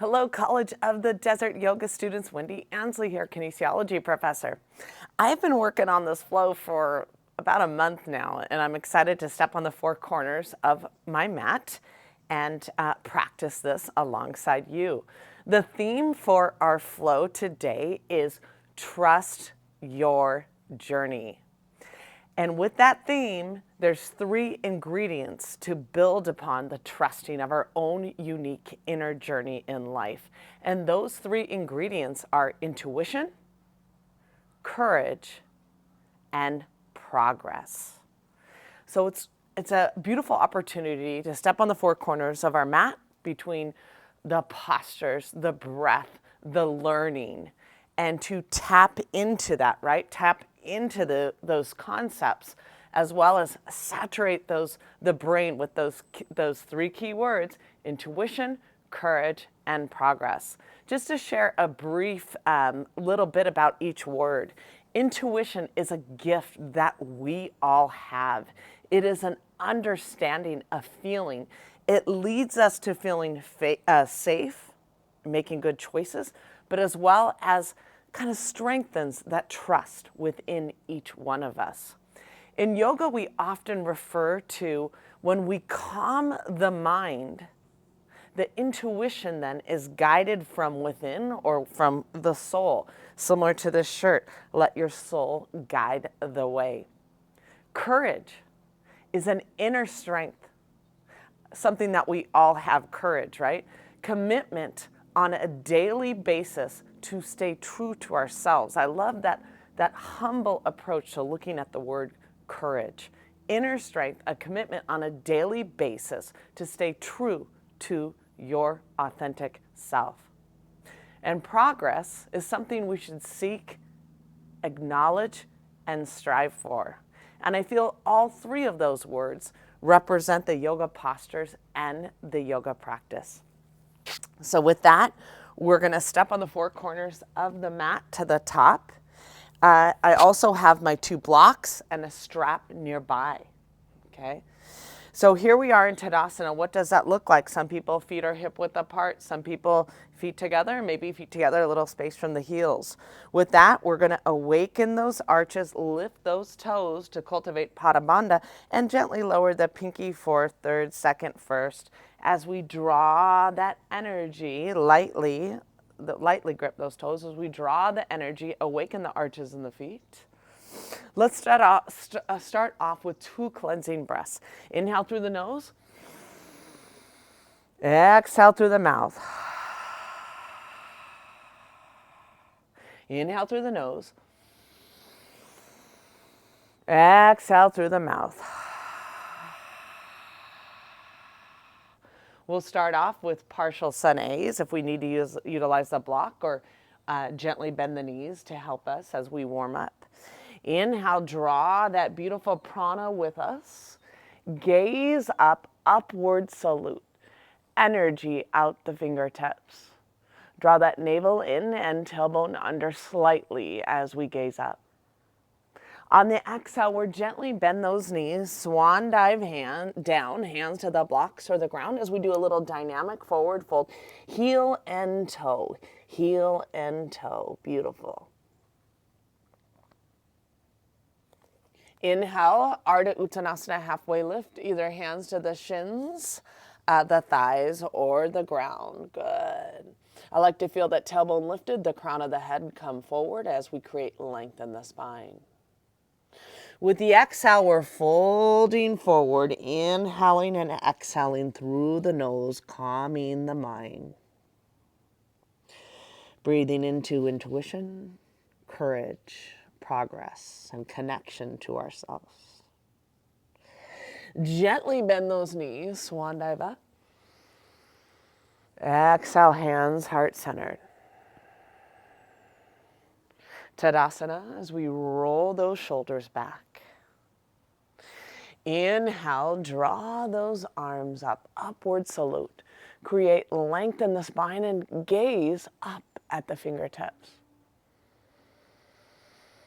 Hello, College of the Desert Yoga students. Wendy Ansley here, kinesiology professor. I've been working on this flow for about a month now, and I'm excited to step on the four corners of my mat and practice this alongside you. The theme for our flow today is trust your journey. And with that theme, there's three ingredients to build upon the trusting of our own unique inner journey in life. And those three ingredients are intuition, courage, and progress. So it's a beautiful opportunity to step on the four corners of our mat between the postures, the breath, the learning, and to tap into that, right? Tap into those concepts, as well as saturate the brain with those three key words: intuition, courage, and progress. Just to share a brief little bit about each word. Intuition is a gift that we all have. It is an understanding, a feeling. It leads us to feeling safe, making good choices, but as well as kind of strengthens that trust within each one of us. In yoga, we often refer to when we calm the mind, the intuition then is guided from within or from the soul. Similar to this shirt, let your soul guide the way. Courage is an inner strength, something that we all have. Courage, right? Commitment on a daily basis to stay true to ourselves. I love that humble approach to looking at the word courage. Inner strength, a commitment on a daily basis to stay true to your authentic self. And progress is something we should seek, acknowledge, and strive for. And I feel all three of those words represent the yoga postures and the yoga practice. So with that, we're going to step on the four corners of the mat to the top. I also have my two blocks and a strap nearby. Okay. So here we are in Tadasana. What does that look like? Some people feet are hip width apart. Some people feet together, maybe feet together, a little space from the heels. With that, we're going to awaken those arches, lift those toes to cultivate Pada Bandha, and gently lower the pinky fourth, third, second, first, as we draw that energy lightly grip those toes as we draw the energy, awaken the arches in the feet. Let's start off with two cleansing breaths. Inhale through the nose. Exhale through the mouth. Inhale through the nose. Exhale through the mouth. We'll start off with partial sun A's if we need to utilize the block, or gently bend the knees to help us as we warm up. Inhale, draw that beautiful prana with us. Gaze up, upward salute. Energy out the fingertips. Draw that navel in and tailbone under slightly as we gaze up. On the exhale, we're gently bend those knees, swan dive down, hands to the blocks or the ground as we do a little dynamic forward fold. Heel and toe, heel and toe. Beautiful. Inhale, Ardha Uttanasana, halfway lift, either hands to the shins, the thighs, or the ground. Good. I like to feel that tailbone lifted, the crown of the head come forward as we create length in the spine. With the exhale, we're folding forward, inhaling and exhaling through the nose, calming the mind. Breathing into intuition, courage, progress, and connection to ourselves. Gently bend those knees, swan dive up. Exhale, hands heart-centered. Tadasana as we roll those shoulders back. Inhale, draw those arms up, upward salute. Create length in the spine and gaze up at the fingertips.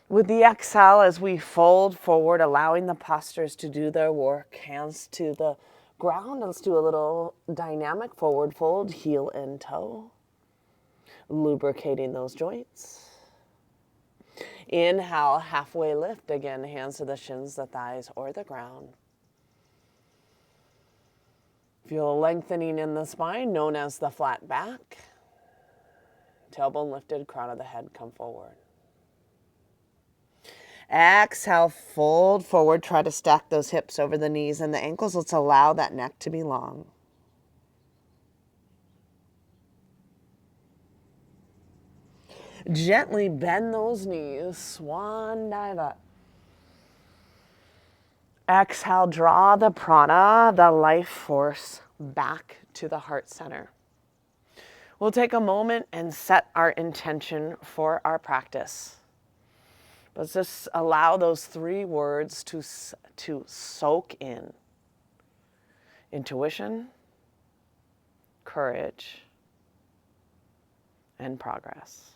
With the exhale, as we fold forward, allowing the postures to do their work, hands to the ground. Let's do a little dynamic forward fold, heel and toe. lubricating those joints. Inhale, halfway lift. Again, hands to the shins, the thighs, or the ground. Feel a lengthening in the spine, known as the flat back. Tailbone lifted, crown of the head come forward. Exhale, fold forward. Try to stack those hips over the knees and the ankles. Let's allow that neck to be long. Gently bend those knees, swan dive up. Exhale, draw the prana, the life force, back to the heart center. We'll take a moment and set our intention for our practice. Let's just allow those 3 words to soak in. Intuition, courage, and progress.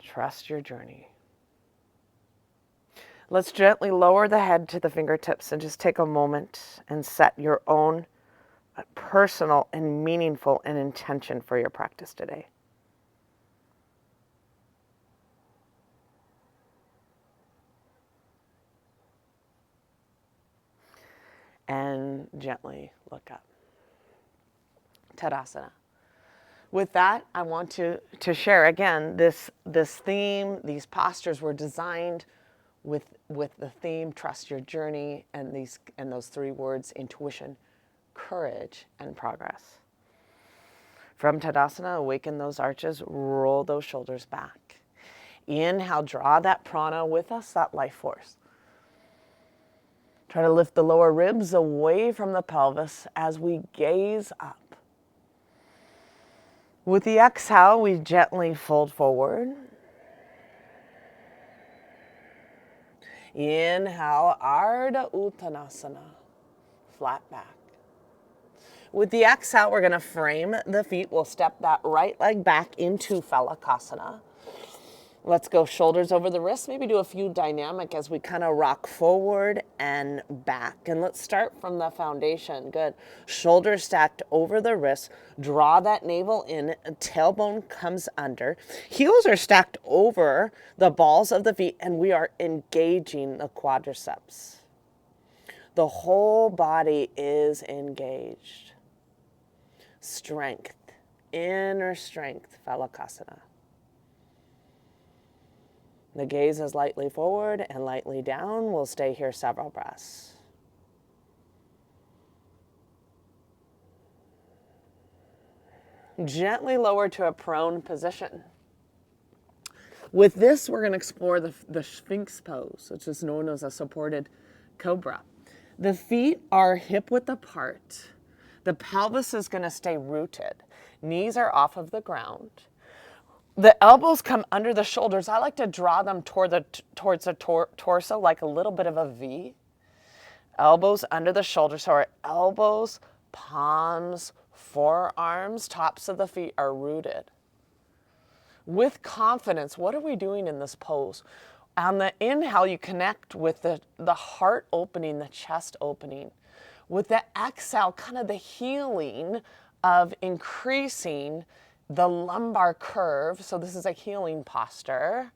Trust your journey. Let's gently lower the head to the fingertips and just take a moment and set your own personal and meaningful and intention for your practice today. And gently look up. Tadasana. With that, I want to share again this theme. These postures were designed with the theme, trust your journey, and those 3 words, intuition, courage, and progress. From Tadasana, awaken those arches, roll those shoulders back. Inhale, draw that prana with us, that life force. Try to lift the lower ribs away from the pelvis as we gaze up. With the exhale, we gently fold forward. Inhale, Ardha Uttanasana, flat back. With the exhale, we're going to frame the feet. We'll step that right leg back into Phalakasana. Let's go shoulders over the wrists. Maybe do a few dynamic as we kind of rock forward and back. And let's start from the foundation. Good. Shoulders stacked over the wrists. Draw that navel in. Tailbone comes under. Heels are stacked over the balls of the feet, and we are engaging the quadriceps. The whole body is engaged. Strength, inner strength, Phalakasana. The gaze is lightly forward and lightly down. We'll stay here several breaths. Gently lower to a prone position. With this, we're going to explore the Sphinx pose, which is known as a supported cobra. The feet are hip-width apart. The pelvis is going to stay rooted. Knees are off of the ground. The elbows come under the shoulders. I like to draw them towards the torso like a little bit of a V. Elbows under the shoulders. So our elbows, palms, forearms, tops of the feet are rooted. With confidence, what are we doing in this pose? On the inhale, you connect with the heart opening, the chest opening. With the exhale, kind of the healing of increasing the lumbar curve. So this is a healing posture.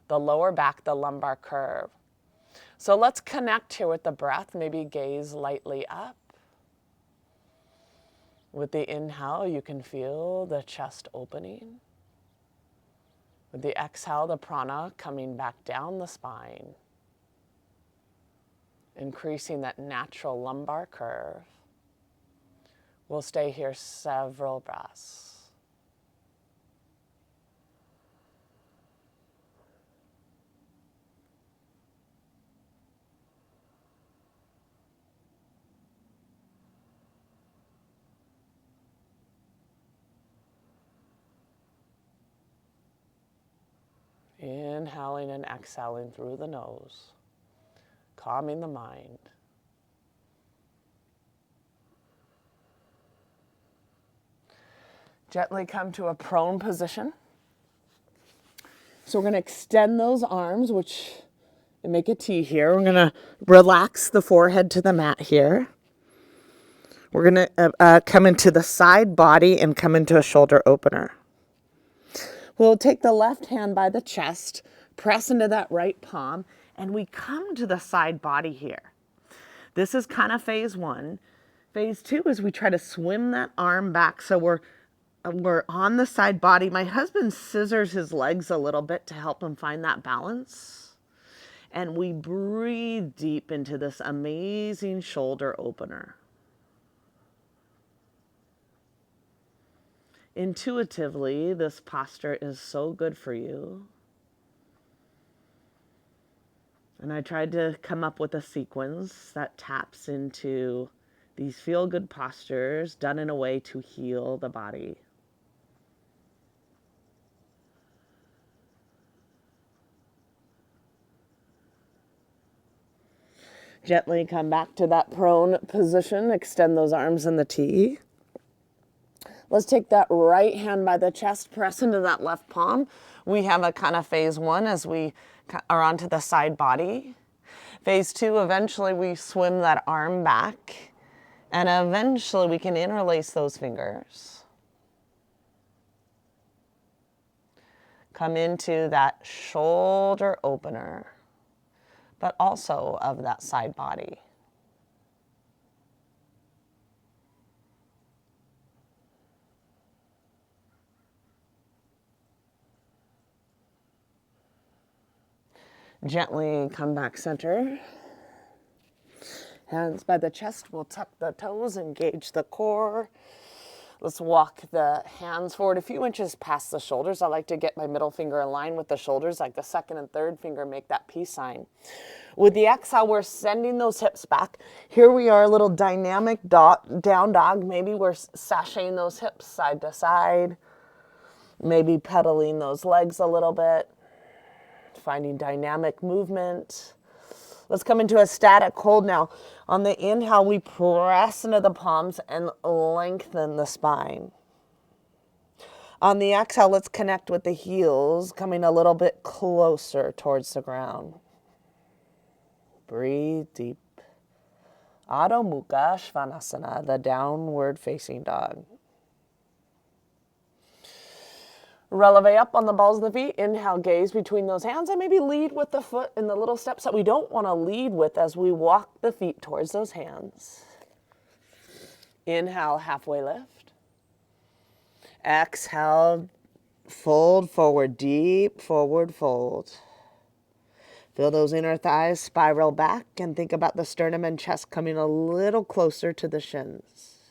The lower back, the lumbar curve. So let's connect here with the breath. Maybe gaze lightly up. With the inhale, you can feel the chest opening. With the exhale, the prana coming back down the spine. Increasing that natural lumbar curve. We'll stay here several breaths. Inhaling and exhaling through the nose, calming the mind. Gently come to a prone position. So we're going to extend those arms, make a T here. We're going to relax the forehead to the mat here. We're going to come into the side body and come into a shoulder opener. We'll take the left hand by the chest, press into that right palm, and we come to the side body here. This is kind of phase one. Phase two is we try to swim that arm back so we're on the side body. My husband scissors his legs a little bit to help him find that balance. And we breathe deep into this amazing shoulder opener. Intuitively, this posture is so good for you. And I tried to come up with a sequence that taps into these feel-good postures done in a way to heal the body. Gently come back to that prone position. Extend those arms in the T. Let's take that right hand by the chest, press into that left palm. We have a kind of phase one as we are onto the side body. Phase two, eventually we swim that arm back, and eventually we can interlace those fingers. Come into that shoulder opener, but also of that side body. Gently come back center. Hands by the chest, we'll tuck the toes, engage the core. Let's walk the hands forward a few inches past the shoulders. I like to get my middle finger aligned with the shoulders, like the second and third finger make that peace sign. With the exhale, we're sending those hips back. Here we are, a little dynamic down dog. Maybe we're sashaying those hips side to side. Maybe pedaling those legs a little bit. Finding dynamic movement. Let's come into a static hold now. On the inhale, we press into the palms and lengthen the spine. On the exhale, let's connect with the heels, coming a little bit closer towards the ground. Breathe deep. Adho Mukha Svanasana, the downward facing dog. Releve up on the balls of the feet. Inhale, gaze between those hands, and maybe lead with the foot in the little steps that we don't want to lead with as we walk the feet towards those hands. Inhale, halfway lift. Exhale, fold forward, deep forward fold. Feel those inner thighs spiral back and think about the sternum and chest coming a little closer to the shins.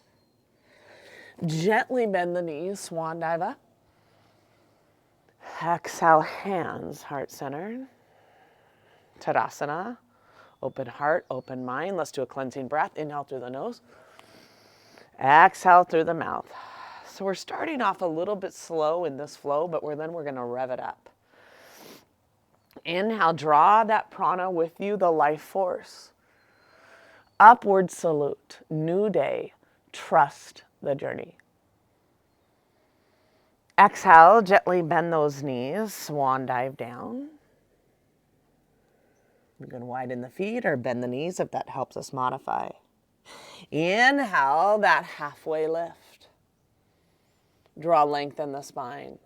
Gently bend the knees, swan dive up. Exhale, hands heart-centered. Tadasana. Open heart, open mind. Let's do a cleansing breath. Inhale through the nose. Exhale through the mouth. So we're starting off a little bit slow in this flow, but we're going to rev it up. Inhale, draw that prana with you, the life force. Upward salute, new day, trust the journey. Exhale, gently bend those knees, swan dive down. You can widen the feet or bend the knees if that helps us modify. Inhale, that halfway lift. Draw length in the spine.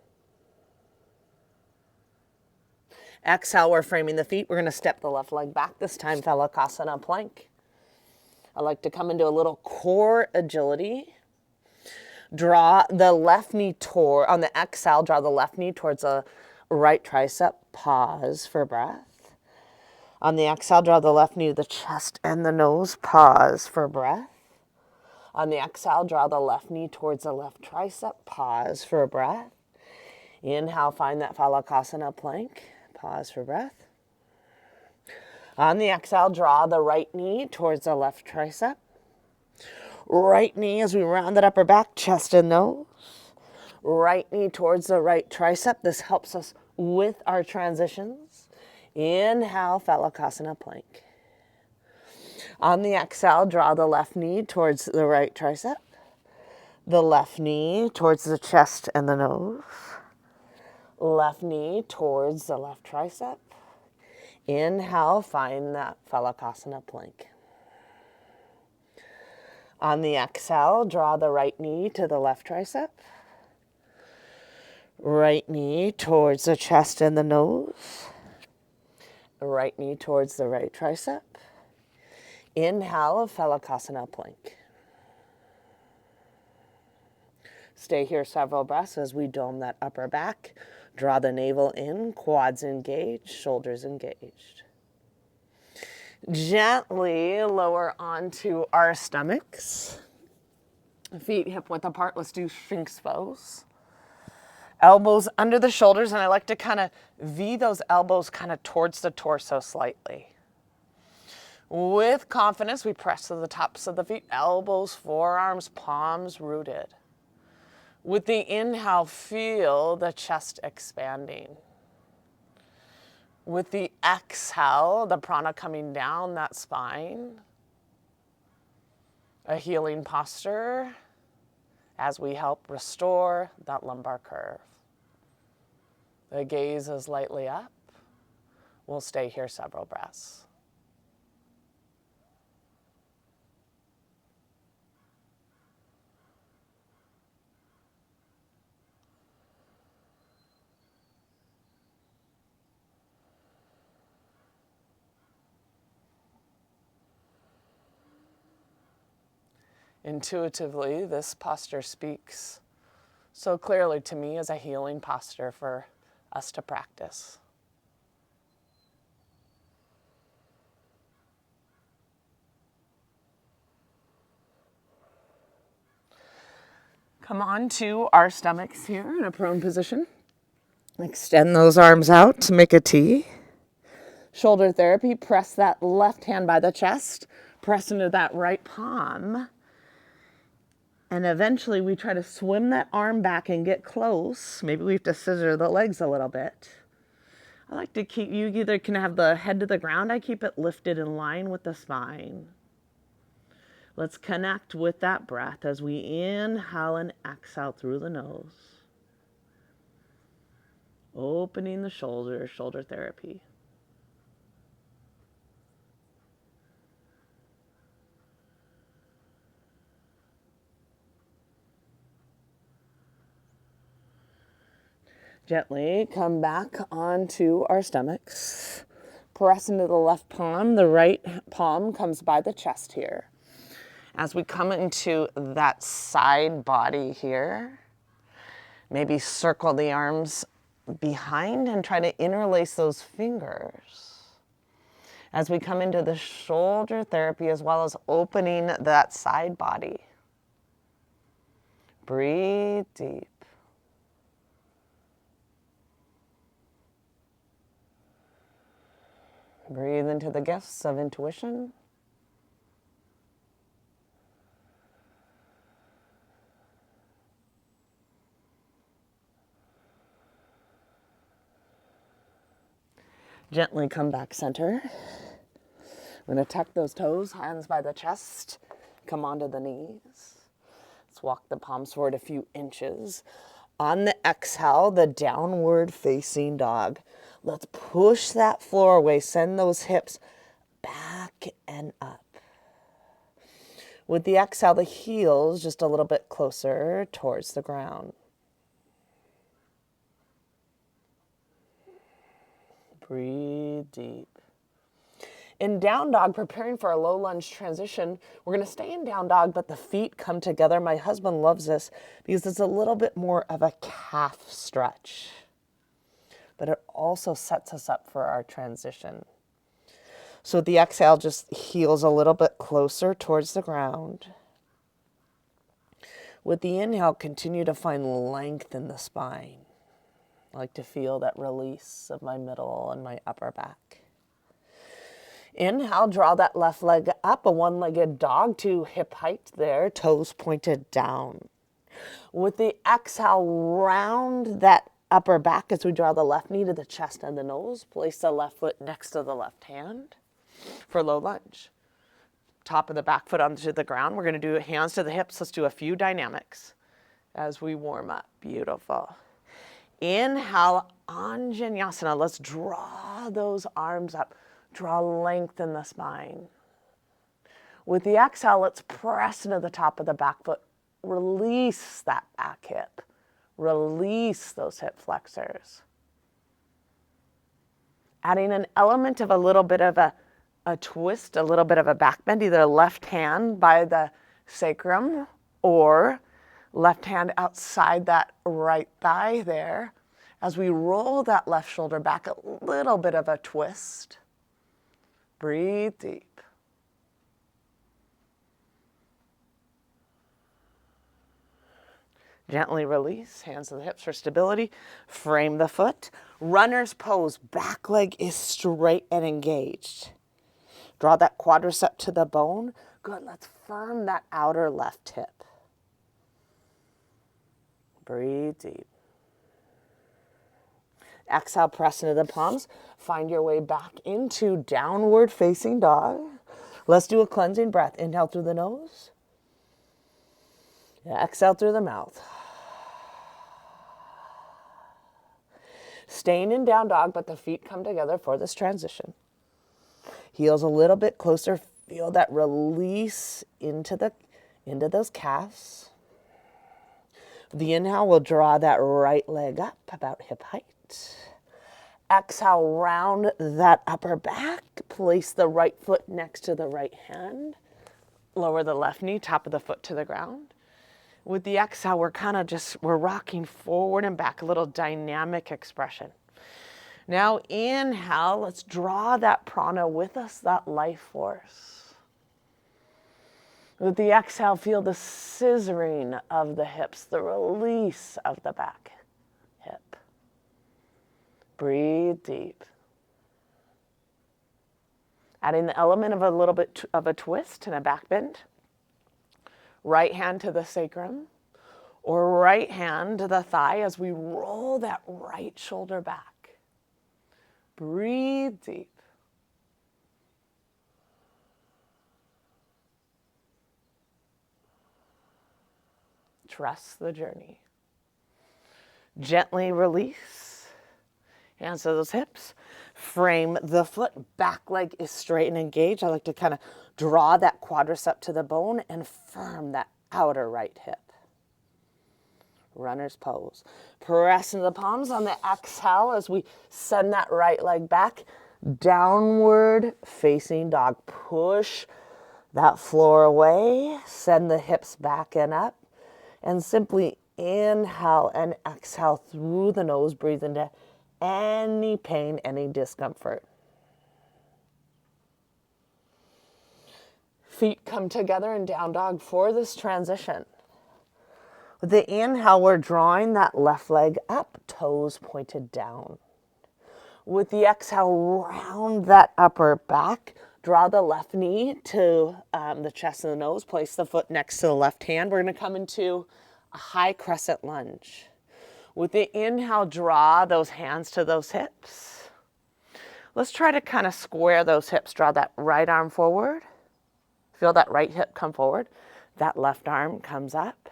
Exhale, we're framing the feet. We're going to step the left leg back, this time Phalakasana plank. I like to come into a little core agility. Draw the left knee toward, on the exhale, draw the left knee towards the right tricep. Pause for breath. On the exhale, draw the left knee to the chest and the nose. Pause for breath. On the exhale, draw the left knee towards the left tricep. Pause for breath. Inhale, find that Phalakasana plank. Pause for breath. On the exhale, draw the right knee towards the left tricep. Right knee as we round that upper back, chest and nose. Right knee towards the right tricep. This helps us with our transitions. Inhale, Phalakasana plank. On the exhale, draw the left knee towards the right tricep. The left knee towards the chest and the nose. Left knee towards the left tricep. Inhale, find that Phalakasana plank. On the exhale, draw the right knee to the left tricep. Right knee towards the chest and the nose. Right knee towards the right tricep. Inhale, Phalakasana plank. Stay here several breaths as we dome that upper back. Draw the navel in, quads engaged, shoulders engaged. Gently lower onto our stomachs. Feet hip width apart. Let's do Sphinx pose. Elbows under the shoulders, and I like to kind of V those elbows kind of towards the torso slightly. With confidence, we press to the tops of the feet, elbows, forearms, palms rooted. With the inhale, feel the chest expanding. With the exhale, the prana coming down that spine. A healing posture as we help restore that lumbar curve. The gaze is lightly up. We'll stay here several breaths. Intuitively, this posture speaks so clearly to me as a healing posture for us to practice. Come on to our stomachs here in a prone position. Extend those arms out to make a T. Shoulder therapy, press that left hand by the chest, press into that right palm. And eventually we try to swim that arm back and get close. Maybe we have to scissor the legs a little bit. I like to keep, you either can have the head to the ground, I keep it lifted in line with the spine. Let's connect with that breath as we inhale and exhale through the nose. Opening the shoulders, shoulder therapy. Gently come back onto our stomachs. Press into the left palm. The right palm comes by the chest here. As we come into that side body here, maybe circle the arms behind and try to interlace those fingers. As we come into the shoulder therapy as well as opening that side body. Breathe deep. Breathe into the gifts of intuition. Gently come back center. We're going to tuck those toes, hands by the chest. Come onto the knees. Let's walk the palms forward a few inches. On the exhale, the downward facing dog. Let's push that floor away. Send those hips back and up. With the exhale, the heels just a little bit closer towards the ground. Breathe deep. In down dog, preparing for a low lunge transition, we're going to stay in down dog, but the feet come together. My husband loves this because it's a little bit more of a calf stretch, but it also sets us up for our transition. So the exhale just heels a little bit closer towards the ground. With the inhale, continue to find length in the spine. I like to feel that release of my middle and my upper back. Inhale, draw that left leg up, a one-legged dog to hip height there, toes pointed down. With the exhale, round that upper back as we draw the left knee to the chest and the nose. Place the left foot next to the left hand for low lunge. Top of the back foot onto the ground. We're going to do hands to the hips. Let's do a few dynamics as we warm up. Beautiful. Inhale, Anjaneyasana. Let's draw those arms up. Draw length in the spine. With the exhale, let's press into the top of the back foot. Release that back hip. Release those hip flexors. Adding an element of a little bit of a twist, a little bit of a back bend, either left hand by the sacrum or left hand outside that right thigh there. As we roll that left shoulder back, a little bit of a twist. Breathe deep. Gently release, hands to the hips for stability. Frame the foot. Runner's pose, back leg is straight and engaged. Draw that quadricep to the bone. Good, let's firm that outer left hip. Breathe deep. Exhale, press into the palms. Find your way back into downward facing dog. Let's do a cleansing breath. Inhale through the nose. Exhale through the mouth. Staying in down dog, but the feet come together for this transition. Heels a little bit closer. Feel that release into those calves. The inhale will draw that right leg up about hip height. Exhale, round that upper back. Place the right foot next to the right hand. Lower the left knee, top of the foot to the ground. With the exhale, we're rocking forward and back, a little dynamic expression. Now inhale, let's draw that prana with us, that life force. With the exhale, feel the scissoring of the hips, the release of the back hip. Breathe deep. Adding the element of a little bit of a twist and a back bend. Right hand to the sacrum or right hand to the thigh as we roll that right shoulder back. Breathe deep. Trust the journey. Gently release. Hands to those hips. Frame the foot. Back leg is straight and engaged. I like to kind of draw that quadricep to the bone and firm that outer right hip. Runner's pose. Press into the palms on the exhale as we send that right leg back. Downward facing dog. Push that floor away. Send the hips back and up. And simply inhale and exhale through the nose. Breathe into any pain, any discomfort. Feet come together in down dog for this transition. With the inhale, we're drawing that left leg up, toes pointed down. With the exhale, round that upper back. Draw the left knee to the chest and the nose. Place the foot next to the left hand. We're going to come into a high crescent lunge. With the inhale, draw those hands to those hips. Let's try to kind of square those hips. Draw that right arm forward. Feel that right hip come forward. That left arm comes up.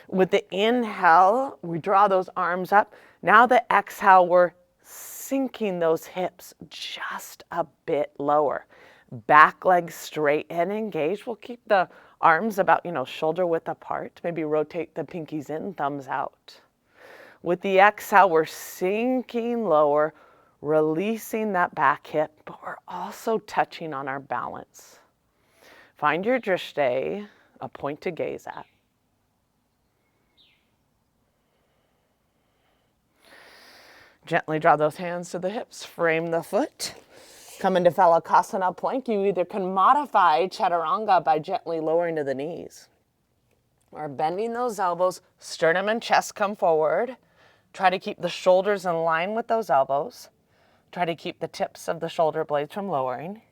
With the inhale, we draw those arms up. Now the exhale, we're sinking those hips just a bit lower. Back leg straight and engaged. We'll keep the arms about, shoulder width apart. Maybe rotate the pinkies in, thumbs out. With the exhale, we're sinking lower, releasing that back hip, but we're also touching on our balance. Find your drishti, a point to gaze at. Gently draw those hands to the hips, frame the foot. Come into Phalakasana plank. You either can modify Chaturanga by gently lowering to the knees or bending those elbows, sternum and chest come forward. Try to keep the shoulders in line with those elbows. Try to keep the tips of the shoulder blades from lowering.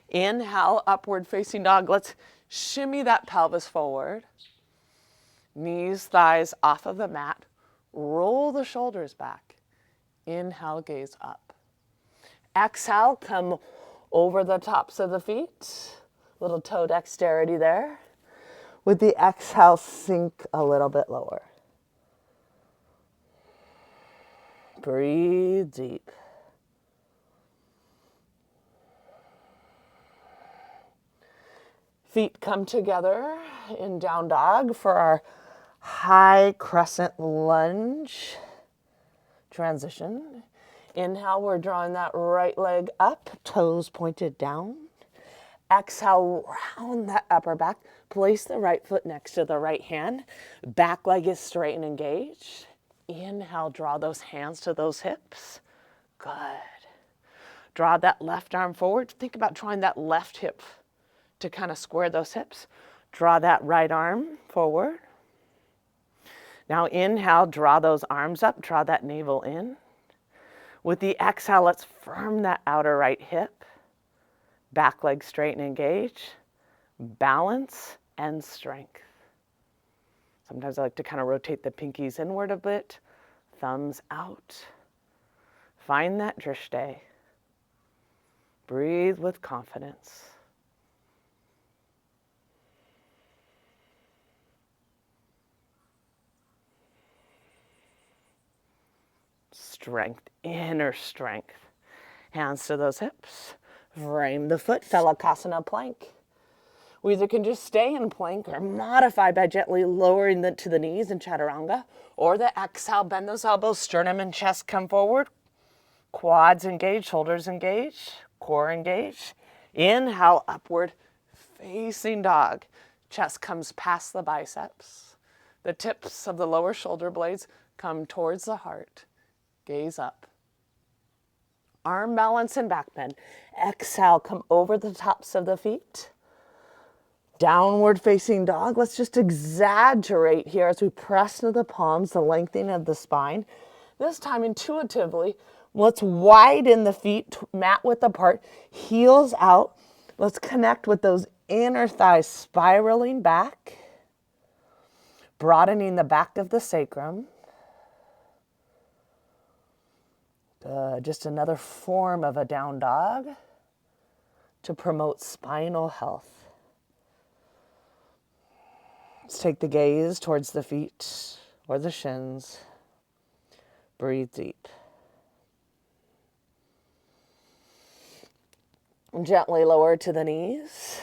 Inhale, upward facing dog. Let's shimmy that pelvis forward. Knees, thighs off of the mat. Roll the shoulders back. Inhale, gaze up. Exhale, come over the tops of the feet. Little toe dexterity there. With the exhale, sink a little bit lower. Breathe deep. Feet come together in down dog for our high crescent lunge transition. Inhale, we're drawing that right leg up, toes pointed down. Exhale, round that upper back. Place the right foot next to the right hand. Back leg is straight and engaged. Inhale, draw those hands to those hips. Good. Draw that left arm forward. Think about drawing that left hip to kind of square those hips. Draw that right arm forward. Now inhale, draw those arms up, draw that navel in. With the exhale, let's firm that outer right hip. Back leg straight and engage. Balance and strength. Sometimes I like to kind of rotate the pinkies inward a bit, thumbs out. Find that drishti. Breathe with confidence. Strength, inner strength. Hands to those hips. Frame the foot, Phalakasana plank. We either can just stay in plank or modify by gently lowering to the knees in chaturanga, or the exhale, bend those elbows, sternum and chest come forward. Quads engage, shoulders engage, core engage. Inhale, upward facing dog. Chest comes past the biceps. The tips of the lower shoulder blades come towards the heart. Gaze up. Arm balance and back bend. Exhale, come over the tops of the feet. Downward facing dog. Let's just exaggerate here as we press into the palms, the lengthening of the spine. This time intuitively, let's widen the feet, mat width apart, heels out. Let's connect with those inner thighs spiraling back, broadening the back of the sacrum. Just another form of a down dog to promote spinal health. Let's take the gaze towards the feet or the shins. Breathe deep. Gently lower to the knees.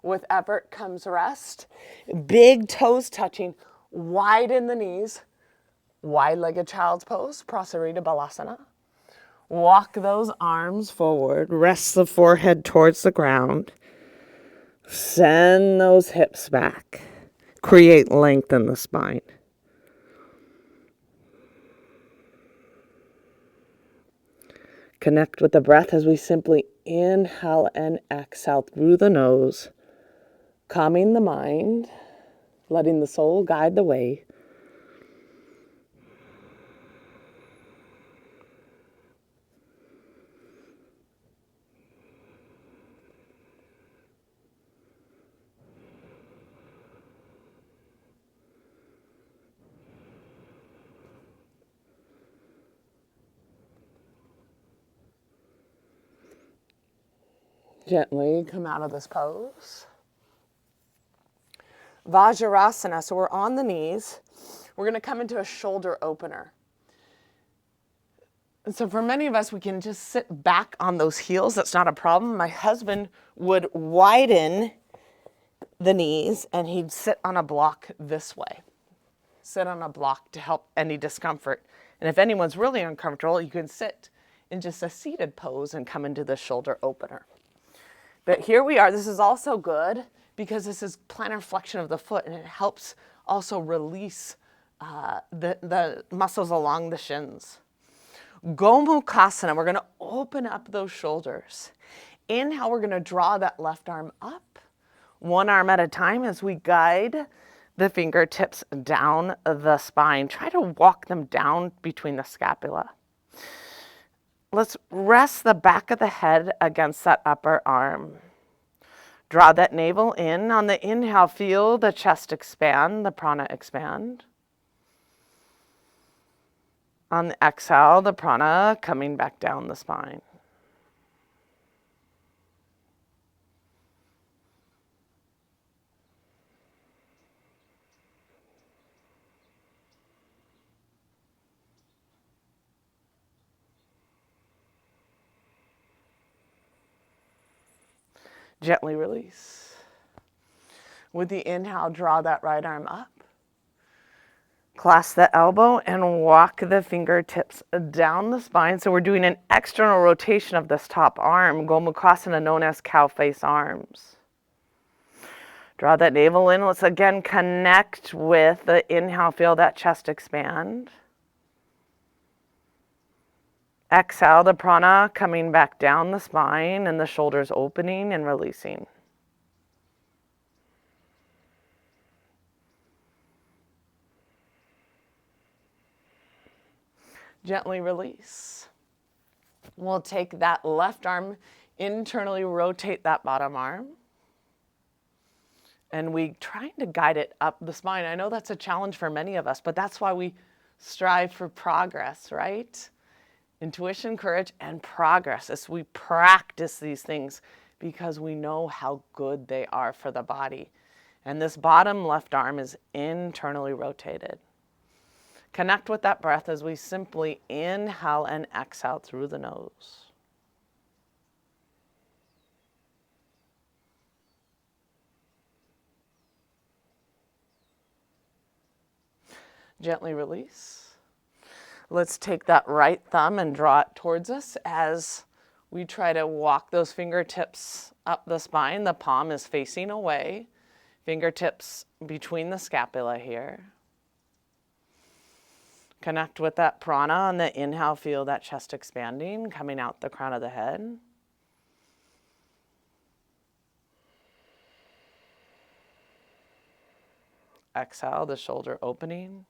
With effort comes rest. Big toes touching. Widen the knees. Wide-legged child's pose, Prasarita Balasana. Walk those arms forward. Rest the forehead towards the ground. Send those hips back. Create length in the spine. Connect with the breath as we simply inhale and exhale through the nose, calming the mind, letting the soul guide the way. Gently come out of this pose. Vajrasana, so we're on the knees. We're going to come into a shoulder opener. And so for many of us, we can just sit back on those heels. That's not a problem. My husband would widen the knees and he'd sit on a block this way. Sit on a block to help any discomfort. And if anyone's really uncomfortable, you can sit in just a seated pose and come into the shoulder opener. But here we are. This is also good because this is plantar flexion of the foot and it helps also release the muscles along the shins. Gomukhasana, we're going to open up those shoulders. Inhale, we're going to draw that left arm up, one arm at a time as we guide the fingertips down the spine. Try to walk them down between the scapula. Let's rest the back of the head against that upper arm. Draw that navel in. On the inhale, feel the chest expand, the prana expand. On the exhale, the prana coming back down the spine. Gently release. With the inhale, draw that right arm up. Clasp the elbow and walk the fingertips down the spine. So we're doing an external rotation of this top arm, Gomukhasana, known as cow face arms. Draw that navel in. Let's again connect with the inhale. Feel that chest expand. Exhale, the prana coming back down the spine and the shoulders opening and releasing. Gently release. We'll take that left arm, internally rotate that bottom arm. And we trying to guide it up the spine. I know that's a challenge for many of us, but that's why we strive for progress, right? Intuition, courage, and progress as we practice these things because we know how good they are for the body. And this bottom left arm is internally rotated. Connect with that breath as we simply inhale and exhale through the nose. Gently release. Let's take that right thumb and draw it towards us as we try to walk those fingertips up the spine. The palm is facing away. Fingertips between the scapula here. Connect with that prana on the inhale. Feel that chest expanding, coming out the crown of the head. Exhale, the shoulder opening.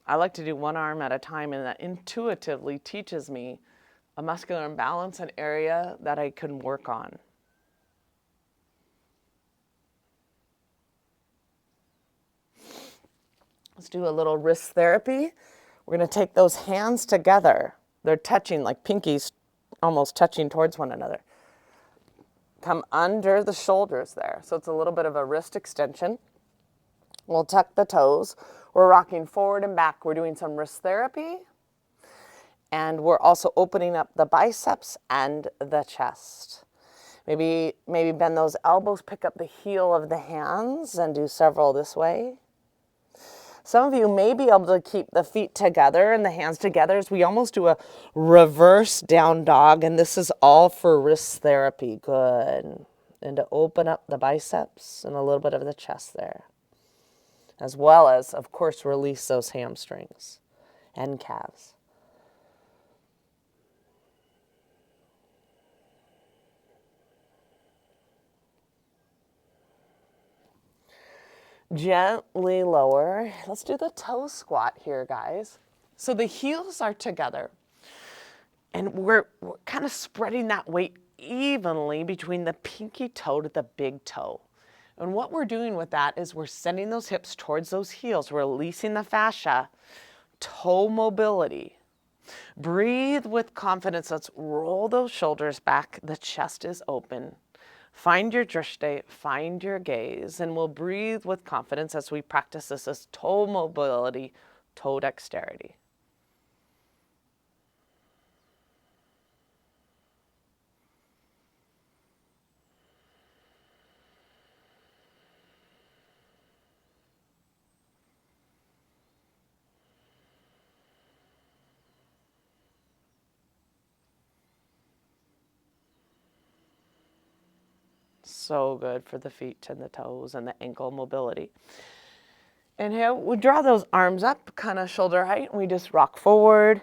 I like to do one arm at a time, and that intuitively teaches me a muscular imbalance, an area that I can work on. Let's do a little wrist therapy. We're going to take those hands together. They're touching like pinkies, almost touching towards one another. Come under the shoulders there. So it's a little bit of a wrist extension. We'll tuck the toes. We're rocking forward and back. We're doing some wrist therapy. And we're also opening up the biceps and the chest. Maybe bend those elbows, pick up the heel of the hands and do several this way. Some of you may be able to keep the feet together and the hands together as we almost do a reverse down dog. And this is all for wrist therapy. Good. And to open up the biceps and a little bit of the chest there. As well as, of course, release those hamstrings and calves. Gently lower. Let's do the toe squat here, guys. So the heels are together. And we're kind of spreading that weight evenly between the pinky toe to the big toe. And what we're doing with that is we're sending those hips towards those heels, releasing the fascia, toe mobility. Breathe with confidence. Let's roll those shoulders back. The chest is open. Find your drishti, find your gaze, and we'll breathe with confidence as we practice this as toe mobility, toe dexterity. So good for the feet and the toes and the ankle mobility. And here we draw those arms up, kind of shoulder height, and we just rock forward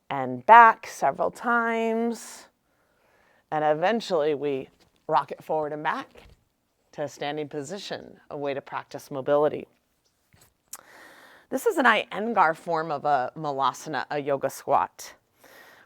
and back several times. And eventually we rock it forward and back to a standing position, a way to practice mobility. This is an Iyengar form of a Malasana, a yoga squat.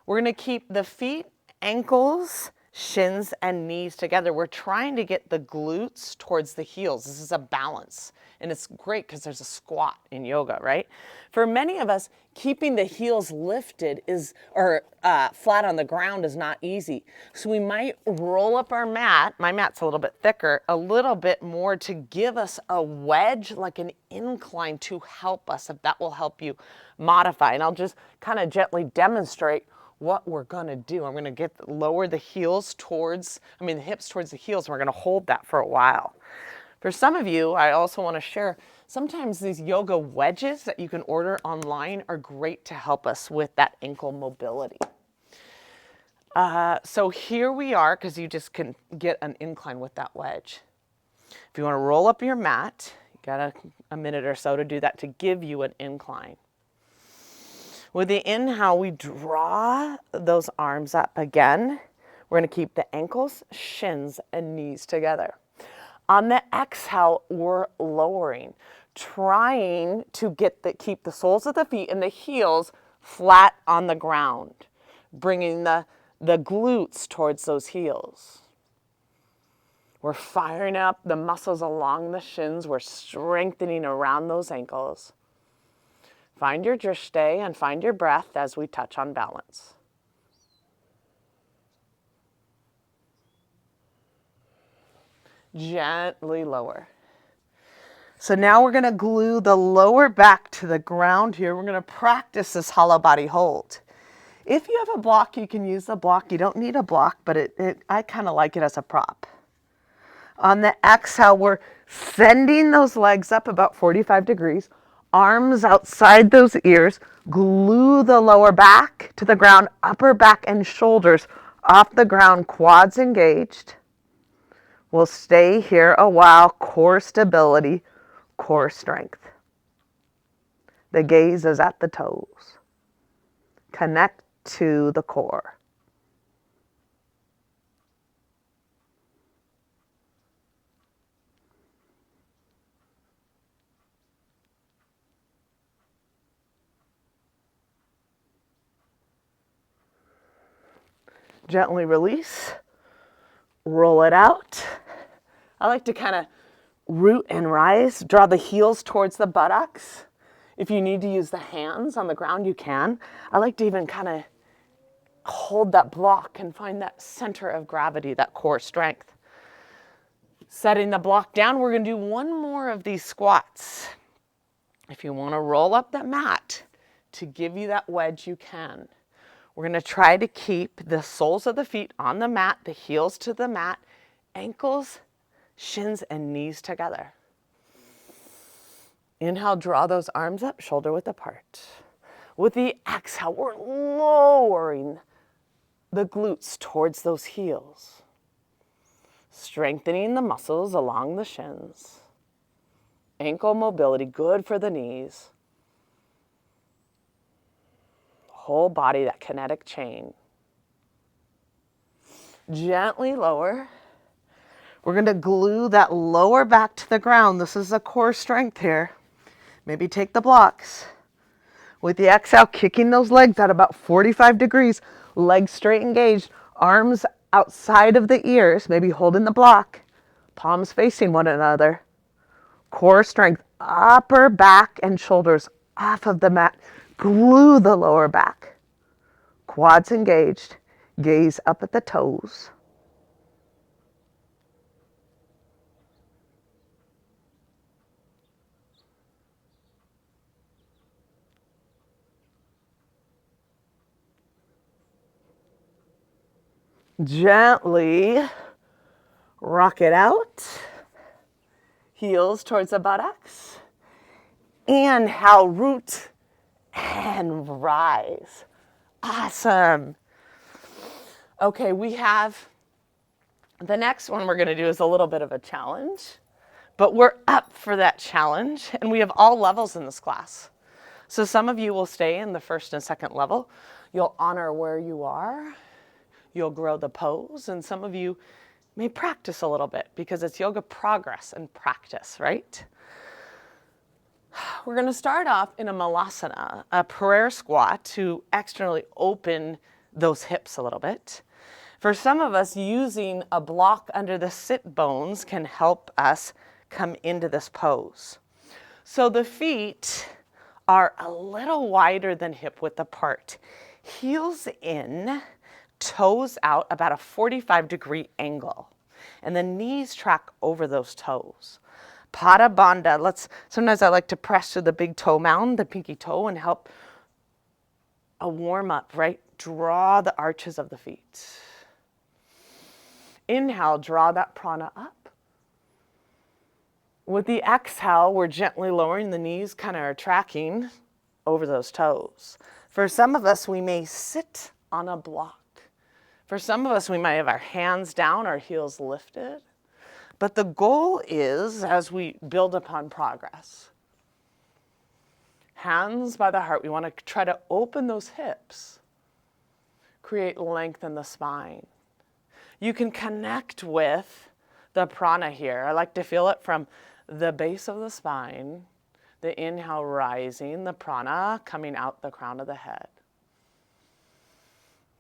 We're going to keep the feet, ankles, shins, and knees together. We're trying to get the glutes towards the heels. This is a balance. And it's great because there's a squat in yoga, right? For many of us, keeping the heels lifted flat on the ground is not easy. So we might roll up our mat. My mat's a little bit thicker, a little bit more to give us a wedge, like an incline to help us, if that will help you modify. And I'll just kind of gently demonstrate what we're gonna do. I'm gonna lower the hips towards the heels, and we're gonna hold that for a while. For some of you, I also wanna share, sometimes these yoga wedges that you can order online are great to help us with that ankle mobility. So here we are, because you just can get an incline with that wedge. If you wanna roll up your mat, you got a minute or so to do that to give you an incline. With the inhale, we draw those arms up again. We're gonna keep the ankles, shins, and knees together. On the exhale, we're lowering, trying to keep the soles of the feet and the heels flat on the ground, bringing the glutes towards those heels. We're firing up the muscles along the shins. We're strengthening around those ankles. Find your drishti and find your breath as we touch on balance. Gently lower. So now we're gonna glue the lower back to the ground here. We're gonna practice this hollow body hold. If you have a block, you can use the block. You don't need a block, but I kind of like it as a prop. On the exhale, we're sending those legs up about 45 degrees, arms outside those ears, glue the lower back to the ground, upper back and shoulders off the ground, quads engaged. We'll stay here a while, core stability, core strength. The gaze is at the toes. Connect to the core. Gently release, roll it out. I like to kind of root and rise, draw the heels towards the buttocks. If you need to use the hands on the ground, you can. I like to even kind of hold that block and find that center of gravity, that core strength. Setting the block down, we're going to do one more of these squats. If you want to roll up that mat to give you that wedge, you can. We're going to try to keep the soles of the feet on the mat, the heels to the mat, ankles, shins, and knees together. Inhale, draw those arms up, shoulder width apart. With the exhale, we're lowering the glutes towards those heels, strengthening the muscles along the shins. Ankle mobility, good for the knees. Whole body, that kinetic chain. Gently lower. We're going to glue that lower back to the ground. This is the core strength here. Maybe take the blocks. With the exhale, kicking those legs at about 45 degrees, legs straight engaged, arms outside of the ears, maybe holding the block, palms facing one another. Core strength, upper back and shoulders off of the mat. Glue the lower back. Quads engaged. Gaze up at the toes. Gently rock it out. Heels towards the buttocks. Inhale, root and rise. Awesome. Okay, we have the next one we're going to do is a little bit of a challenge, but we're up for that challenge, and we have all levels in this class. So some of you will stay in the first and second level. You'll honor where you are. You'll grow the pose, and some of you may practice a little bit because it's yoga progress and practice, right? We're going to start off in a malasana, a prayer squat, to externally open those hips a little bit. For some of us, using a block under the sit bones can help us come into this pose. So the feet are a little wider than hip width apart. Heels in, toes out, about a 45-degree angle. And the knees track over those toes. Pada Bandha. Sometimes I like to press to the big toe mound, the pinky toe, and help a warm up, right? draw the arches of the feet. Inhale, draw that prana up. With the exhale, we're gently lowering the knees, kind of tracking over those toes. For some of us, we may sit on a block. For some of us, we might have our hands down, our heels lifted. But the goal is, as we build upon progress, hands by the heart, we want to try to open those hips, create length in the spine. You can connect with the prana here. I like to feel it from the base of the spine, the inhale rising, the prana coming out the crown of the head.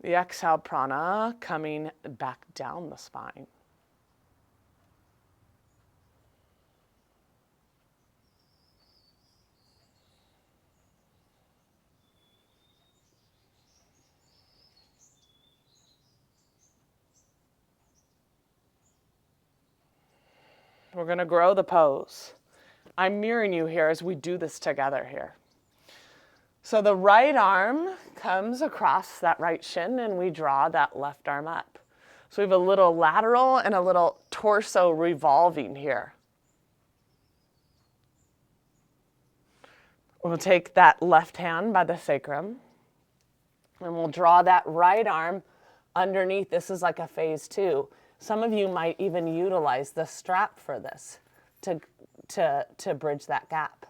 The exhale prana coming back down the spine. We're going to grow the pose. I'm mirroring you here as we do this together here. So the right arm comes across that right shin and we draw that left arm up. So we have a little lateral and a little torso revolving here. We'll take that left hand by the sacrum and we'll draw that right arm underneath. This is like a phase 2. Some of you might even utilize the strap for this to bridge that gap.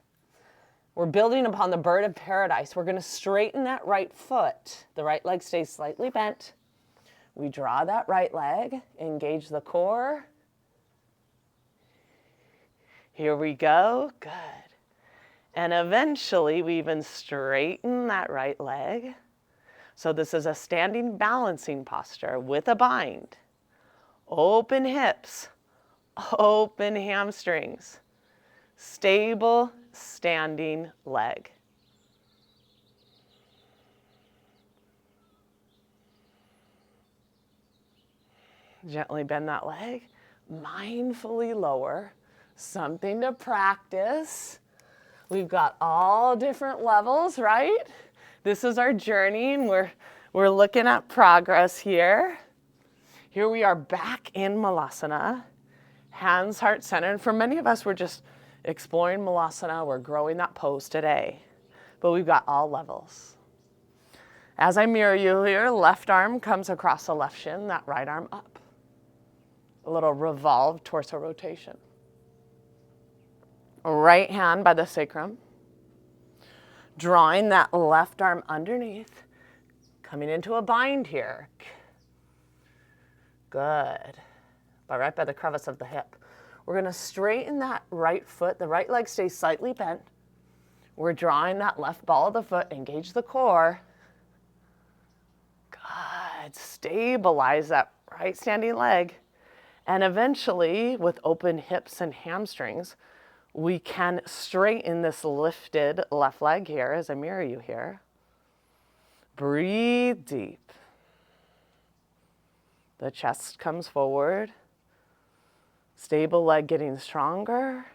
We're building upon the bird of paradise. We're going to straighten that right foot. The right leg stays slightly bent. We draw that right leg, engage the core. Here we go. Good. And eventually we even straighten that right leg. So this is a standing balancing posture with a bind. Open hips, open hamstrings, stable standing leg. Gently bend that leg, mindfully lower, something to practice. We've got all different levels, right? This is our journey and we're looking at progress here. Here we are back in Malasana, hands heart centered. And for many of us, we're just exploring Malasana. We're growing that pose today, but we've got all levels. As I mirror you here, left arm comes across the left shin, that right arm up. A little revolved torso rotation. Right hand by the sacrum, drawing that left arm underneath, coming into a bind here. Good. Right by the crevice of the hip. We're going to straighten that right foot. The right leg stays slightly bent. We're drawing that left ball of the foot. Engage the core. Good. Stabilize that right standing leg. And eventually, with open hips and hamstrings, we can straighten this lifted left leg here as I mirror you here. Breathe deep. The chest comes forward. Stable leg getting stronger.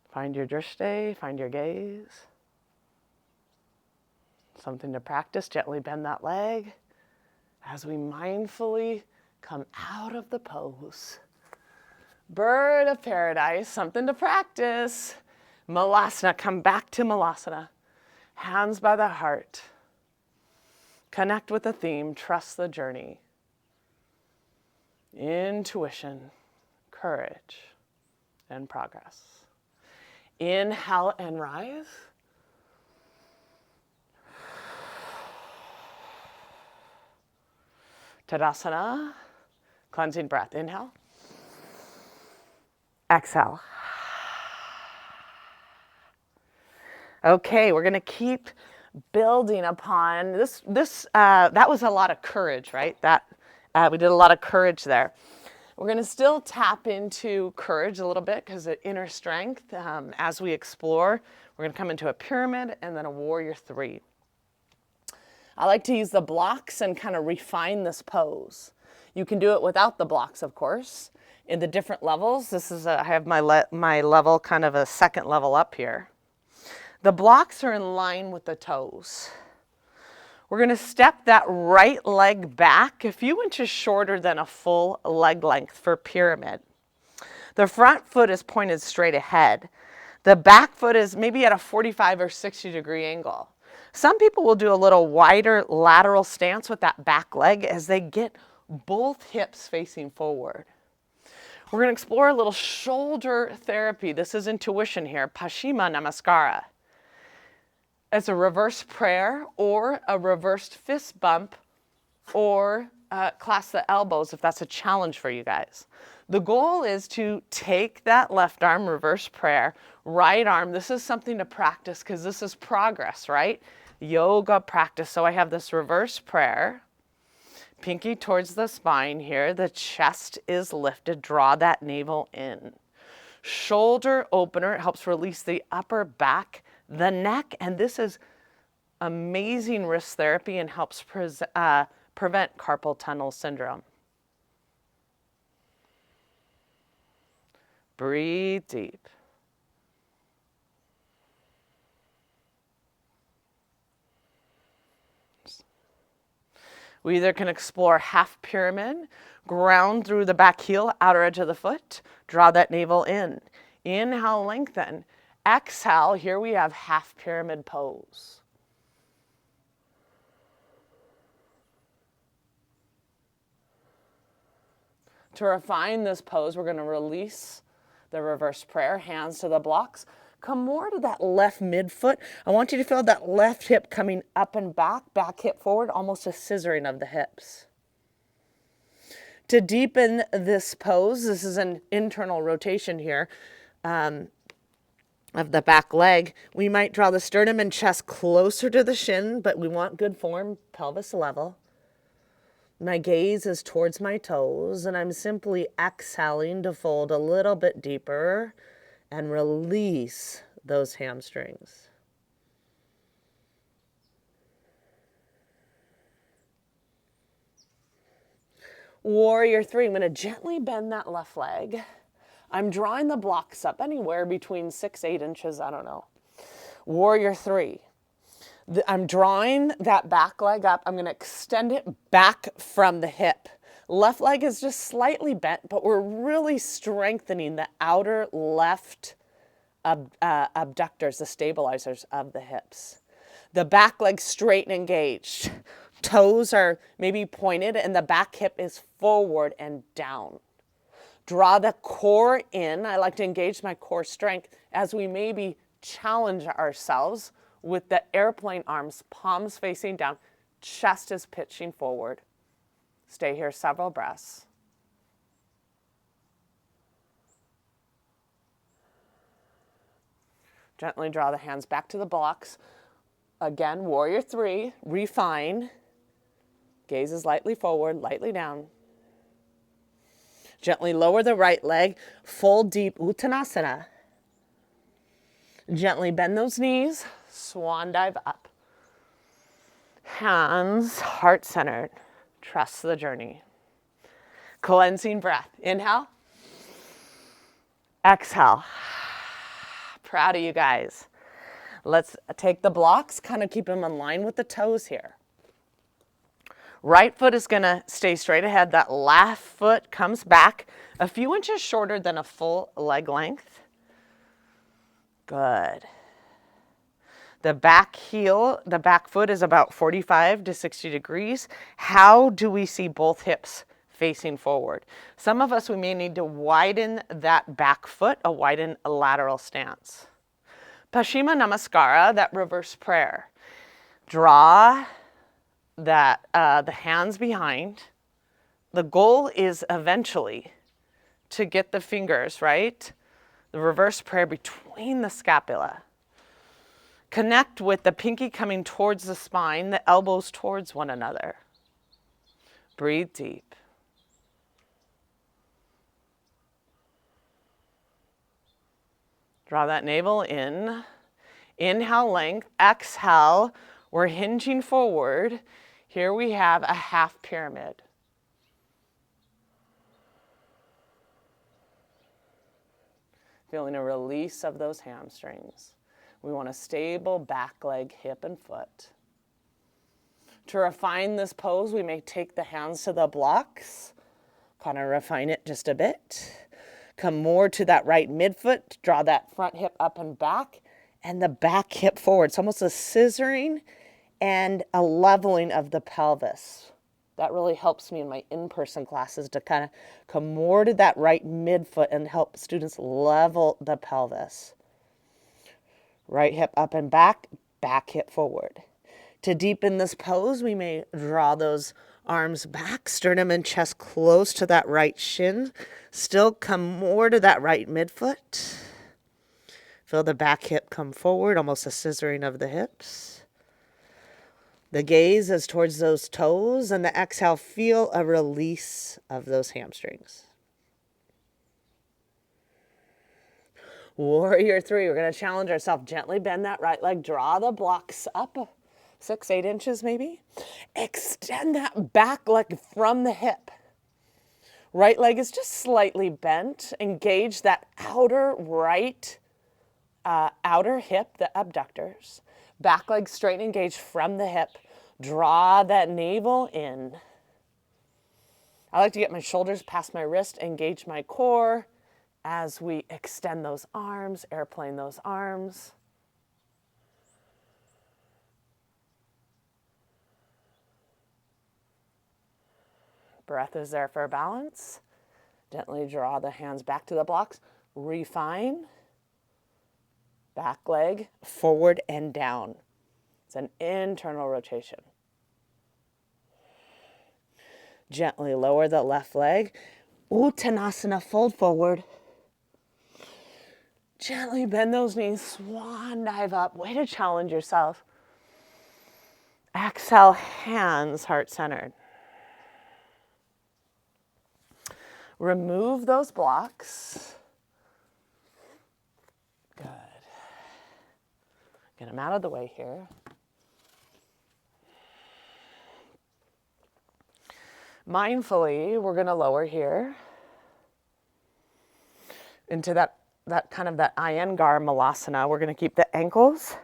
Find your drishti, find your gaze. Something to practice. Gently bend that leg as we mindfully come out of the pose. Bird of paradise, something to practice. Malasana, come back to Malasana. Hands by the heart. Connect with the theme, trust the journey. Intuition, courage, and progress. Inhale and rise. Tadasana, cleansing breath. Inhale. Exhale. Okay, we're going to keep building upon this. That was a lot of courage, right? We did a lot of courage there. We're going to still tap into courage a little bit because of inner strength as we explore. We're going to come into a pyramid and then a warrior 3. I like to use the blocks and kind of refine this pose. You can do it without the blocks, of course. In the different levels, I have my level kind of a second level up here. The blocks are in line with the toes. We're going to step that right leg back a few inches shorter than a full leg length for pyramid. The front foot is pointed straight ahead. The back foot is maybe at a 45 or 60 degree angle. Some people will do a little wider lateral stance with that back leg as they get both hips facing forward. We're going to explore a little shoulder therapy. This is intuition here, Paschimma Namaskara. It's a reverse prayer or a reversed fist bump or clasp the elbows if that's a challenge for you guys. The goal is to take that left arm, reverse prayer, right arm. This is something to practice because this is progress, right? Yoga practice. So I have this reverse prayer. Pinky towards the spine here. The chest is lifted. Draw that navel in. Shoulder opener. It helps release the upper back, the neck. And this is amazing wrist therapy and helps prevent carpal tunnel syndrome. Breathe deep. We either can explore half pyramid, ground through the back heel, outer edge of the foot, draw that navel in. Inhale, lengthen. Exhale, here we have half pyramid pose. To refine this pose, we're going to release the reverse prayer, hands to the blocks. Come more to that left midfoot. I want you to feel that left hip coming up and back, back hip forward, almost a scissoring of the hips. To deepen this pose, this is an internal rotation here of the back leg. We might draw the sternum and chest closer to the shin, but we want good form, pelvis level. My gaze is towards my toes, and I'm simply exhaling to fold a little bit deeper and release those hamstrings. Warrior three, I'm going to gently bend that left leg. I'm drawing the blocks up anywhere between 6-8 inches, I don't know. Warrior three. I'm drawing that back leg up. I'm going to extend it back from the hip. Left leg is just slightly bent, but we're really strengthening the outer left abductors, the stabilizers of the hips. The back leg straight and engaged. Toes are maybe pointed and the back hip is forward and down. Draw the core in. I like to engage my core strength as we maybe challenge ourselves with the airplane arms, palms facing down, chest is pitching forward. Stay here several breaths. Gently draw the hands back to the blocks. Again, warrior three, refine. Gaze is lightly forward, lightly down. Gently lower the right leg, fold deep, Uttanasana. Gently bend those knees, swan dive up. Hands heart-centered. Trust the journey. Cleansing breath. Inhale. Exhale. Proud of you guys. Let's take the blocks, kind of keep them in line with the toes here. Right foot is going to stay straight ahead. That left foot comes back a few inches shorter than a full leg length. Good. The back heel, the back foot is about 45 to 60 degrees. How do we see both hips facing forward? Some of us, we may need to widen that back foot, a widen lateral stance. Paschimma Namaskara, that reverse prayer. Draw that the hands behind. The goal is eventually to get the fingers, right? The reverse prayer between the scapula. Connect with the pinky coming towards the spine, the elbows towards one another. Breathe deep. Draw that navel in. Inhale, length. Exhale, we're hinging forward. Here we have a half pyramid. Feeling a release of those hamstrings. We want a stable back leg, hip, and foot. To refine this pose, we may take the hands to the blocks, kind of refine it just a bit. Come more to that right midfoot, draw that front hip up and back, and the back hip forward. It's almost a scissoring and a leveling of the pelvis. That really helps me in my in-person classes to kind of come more to that right midfoot and help students level the pelvis. Right hip up and back hip forward. To deepen this pose, we may draw those arms back, sternum and chest close to that right shin. Still come more to that right midfoot. Feel the back hip come forward, almost a scissoring of the hips. The gaze is towards those toes, and the exhale, feel a release of those hamstrings. Warrior 3, we're going to challenge ourselves. Gently bend that right leg, draw the blocks up 6-8 inches maybe. Extend that back leg from the hip. Right leg is just slightly bent. Engage that outer right, outer hip, the abductors. Back leg straight, engage from the hip. Draw that navel in. I like to get my shoulders past my wrist, engage my core as we extend those arms, airplane those arms. Breath is there for balance. Gently draw the hands back to the blocks. Refine. Back leg forward and down. It's an internal rotation. Gently lower the left leg. Uttanasana, fold forward. Gently bend those knees, swan dive up. Way to challenge yourself. Exhale, hands heart-centered. Remove those blocks. Good. Get them out of the way here. Mindfully, we're going to lower here into that kind of that Iyengar Malasana. We're going to keep the ankles,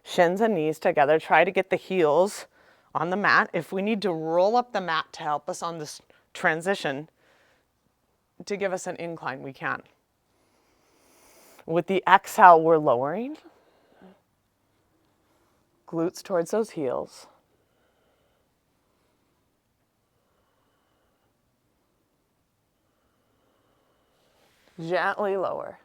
shins and knees together. Try to get the heels on the mat. If we need to roll up the mat to help us on this transition, to give us an incline, we can. With the exhale, we're lowering. Glutes towards those heels. Gently lower.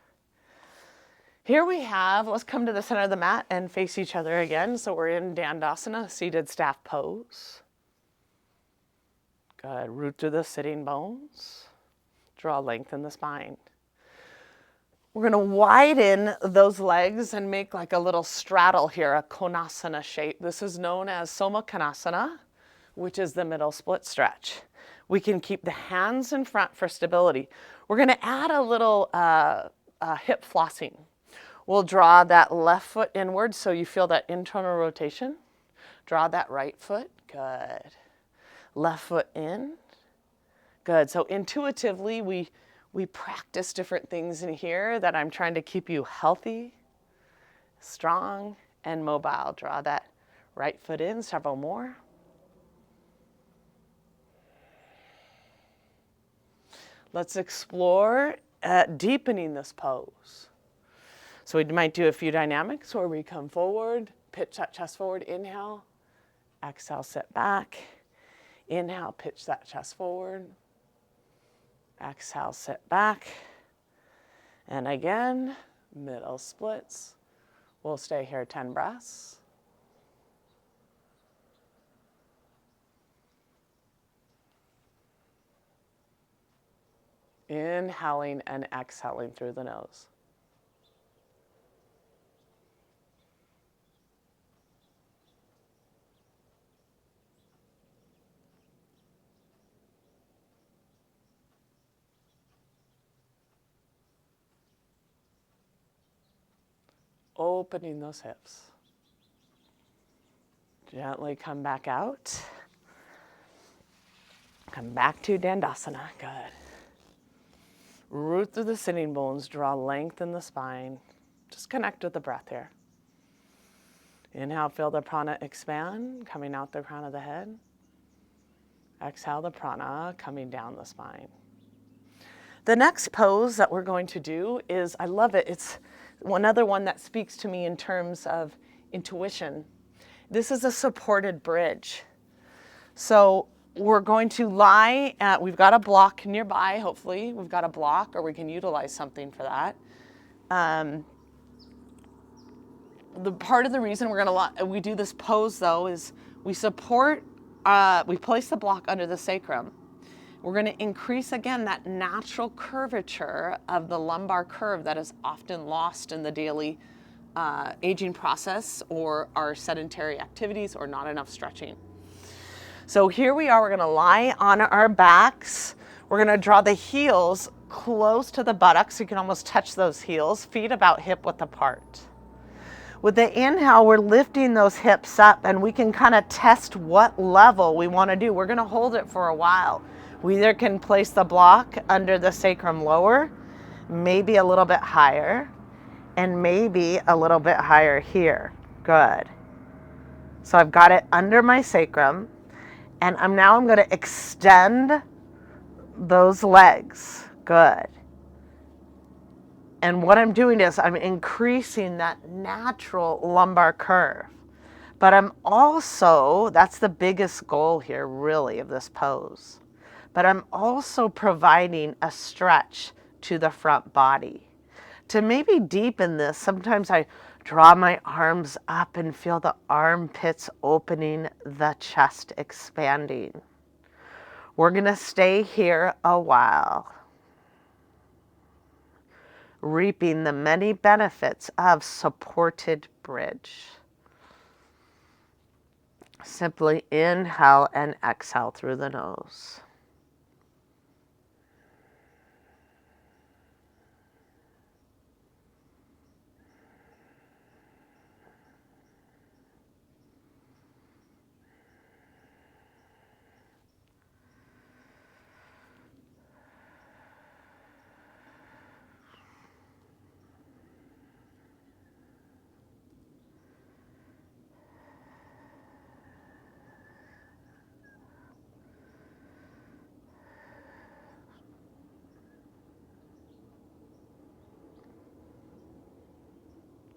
Here we have, let's come to the center of the mat and face each other again. So we're in Dandasana, seated staff pose. Good, root through the sitting bones. Draw length in the spine. We're going to widen those legs and make like a little straddle here, a Konasana shape. This is known as Soma Konasana, which is the middle split stretch. We can keep the hands in front for stability. We're going to add a little hip flossing. We'll draw that left foot inward so you feel that internal rotation. Draw that right foot. Good. Left foot in. Good. So intuitively, we practice different things in here that I'm trying to keep you healthy, strong, and mobile. Draw that right foot in, several more. Let's explore deepening this pose. So we might do a few dynamics where we come forward, pitch that chest forward, inhale, exhale, sit back. Inhale, pitch that chest forward. Exhale, sit back. And again, middle splits. We'll stay here 10 breaths. Inhaling and exhaling through the nose. Opening those hips. Gently come back out. Come back to Dandasana. Good. Root through the sitting bones. Draw length in the spine. Just connect with the breath here. Inhale, feel the prana expand, coming out the crown of the head. Exhale the prana, coming down the spine. The next pose that we're going to do is, I love it, it's another one that speaks to me in terms of intuition. This is a supported bridge. So we're going to lie at, we've got a block nearby, hopefully. We've got a block, or we can utilize something for that. The part of the reason we do this pose though is we support, we place the block under the sacrum. We're going to increase again that natural curvature of the lumbar curve that is often lost in the daily aging process or our sedentary activities or not enough stretching. So here we are, we're going to lie on our backs. We're going to draw the heels close to the buttocks. You can almost touch those heels, feet about hip width apart. With the inhale, we're lifting those hips up, and we can kind of test what level we want to do. We're going to hold it for a while. We either can place the block under the sacrum lower, maybe a little bit higher, and maybe a little bit higher here. Good. So I've got it under my sacrum, and I'm going to extend those legs. Good. And what I'm doing is I'm increasing that natural lumbar curve. But I'm also, that's the biggest goal here really of this pose, but I'm also providing a stretch to the front body. To maybe deepen this, sometimes I draw my arms up and feel the armpits opening, the chest expanding. We're gonna stay here a while, reaping the many benefits of supported bridge. Simply inhale and exhale through the nose.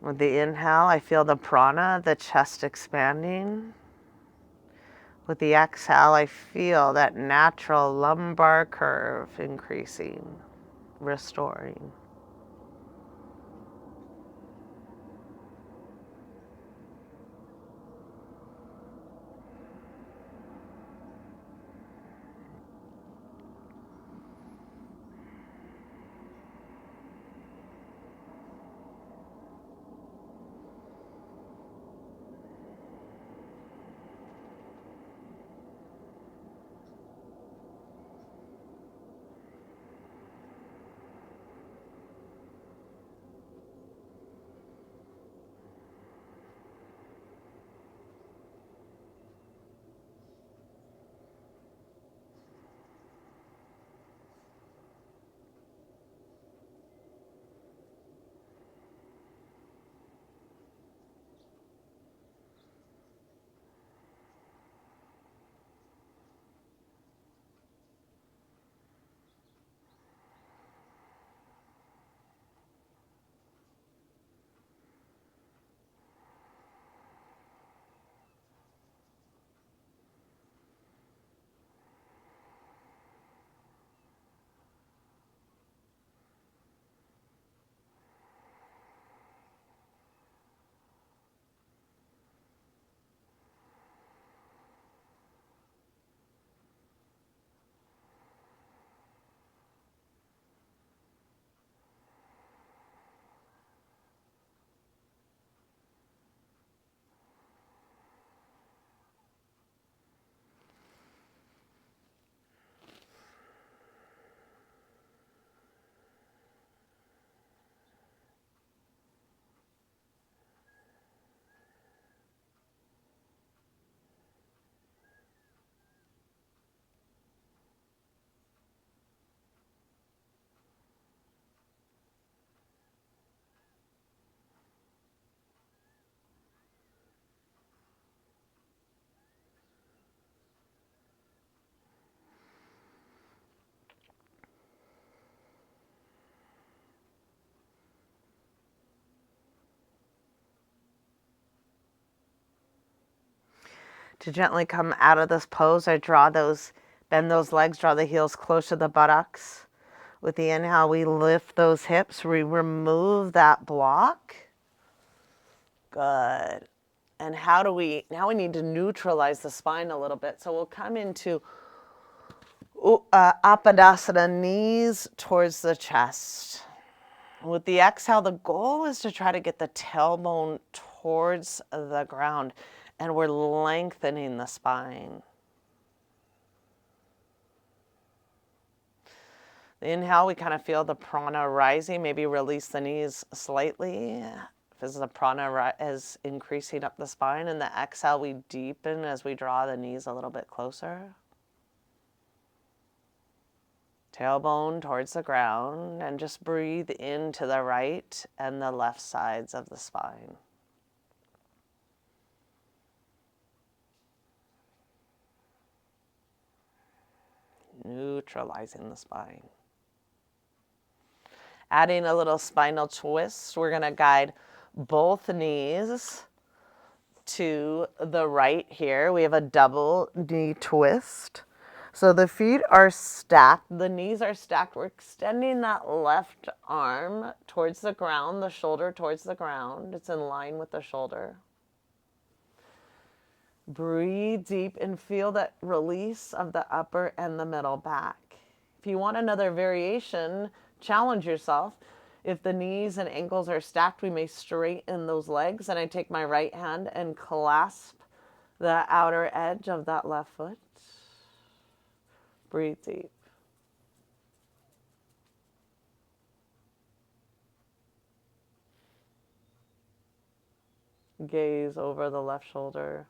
With the inhale, I feel the prana, the chest expanding. With the exhale, I feel that natural lumbar curve increasing, restoring. To gently come out of this pose, I bend those legs, draw the heels close to the buttocks. With the inhale, we lift those hips, we remove that block. Good. And now we need to neutralize the spine a little bit. So we'll come into Apadasana, knees towards the chest. With the exhale, the goal is to try to get the tailbone towards the ground, and we're lengthening the spine. The inhale, we kind of feel the prana rising, maybe release the knees slightly. As the prana is increasing up the spine, and the exhale, we deepen as we draw the knees a little bit closer. Tailbone towards the ground, and just breathe into the right and the left sides of the spine. Neutralizing the spine. Adding a little spinal twist, we're going to guide both knees to the right here. We have a double knee twist. So the feet are stacked, the knees are stacked. We're extending that left arm towards the ground, the shoulder towards the ground. It's in line with the shoulder. Breathe deep and feel that release of the upper and the middle back. If you want another variation, challenge yourself. If the knees and ankles are stacked, we may straighten those legs. And I take my right hand and clasp the outer edge of that left foot. Breathe deep. Gaze over the left shoulder.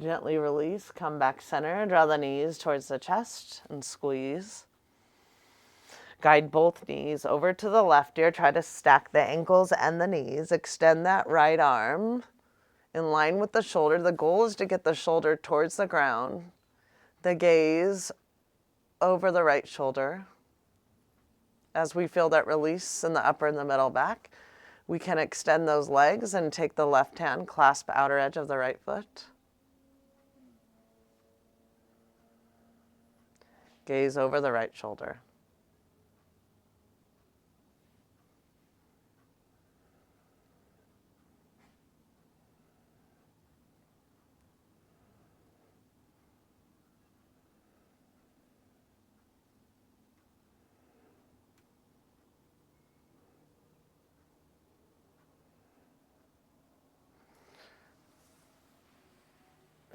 Gently release, come back center, draw the knees towards the chest and squeeze. Guide both knees over to the left ear. Try to stack the ankles and the knees. Extend that right arm in line with the shoulder. The goal is to get the shoulder towards the ground. The gaze over the right shoulder. As we feel that release in the upper and the middle back, we can extend those legs and take the left hand, clasp outer edge of the right foot. Gaze over the right shoulder.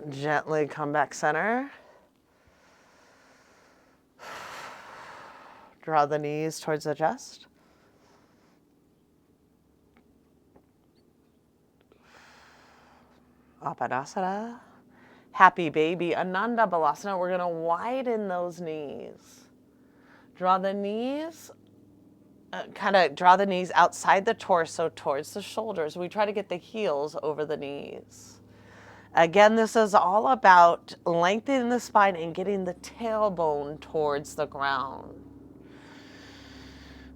Gently come back center. Draw the knees towards the chest. Apadasana. Happy baby. Ananda Balasana. We're going to widen those knees. Draw the knees, draw the knees outside the torso towards the shoulders. We try to get the heels over the knees. Again, this is all about lengthening the spine and getting the tailbone towards the ground.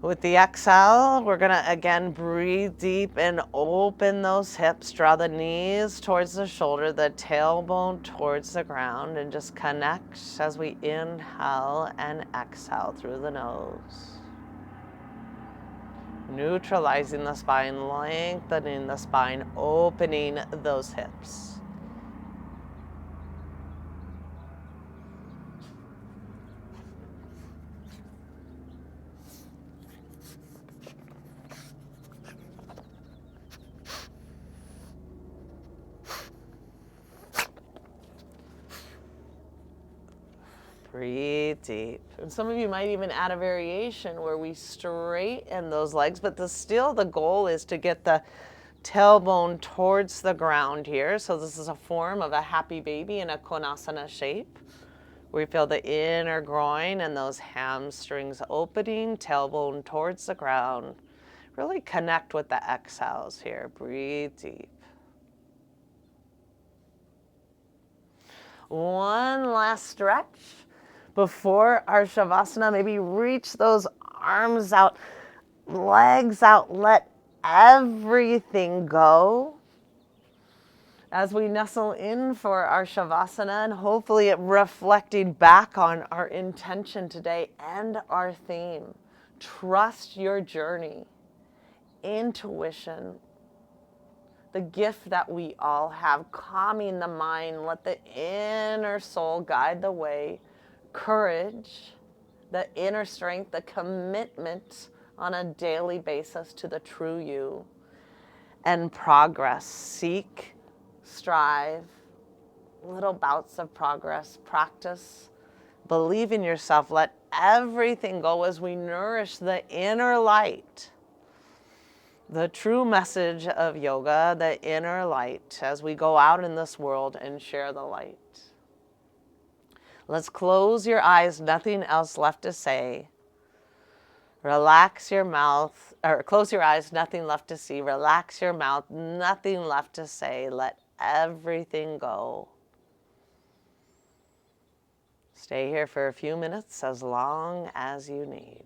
With the exhale, we're going to again breathe deep and open those hips. Draw the knees towards the shoulder, the tailbone towards the ground, and just connect as we inhale and exhale through the nose. Neutralizing the spine, lengthening the spine, opening those hips. Breathe deep. And some of you might even add a variation where we straighten those legs, but still the goal is to get the tailbone towards the ground here. So this is a form of a happy baby in a konasana shape. We feel the inner groin and those hamstrings opening, tailbone towards the ground. Really connect with the exhales here. Breathe deep. One last stretch before our Shavasana. Maybe reach those arms out legs out, let everything go. As we nestle in for our Shavasana, and hopefully it reflecting back on our intention today and our theme. Trust your journey, intuition, the gift that we all have, calming the mind, let the inner soul guide the way, courage, the inner strength, the commitment on a daily basis to the true you, and progress. Seek, strive, little bouts of progress, practice, believe in yourself, let everything go as we nourish the inner light. The true message of yoga, the inner light, as we go out in this world and share the light. Let's close your eyes, nothing else left to say. Relax your mouth, or close your eyes, nothing left to see. Relax your mouth, nothing left to say. Let everything go. Stay here for a few minutes, as long as you need.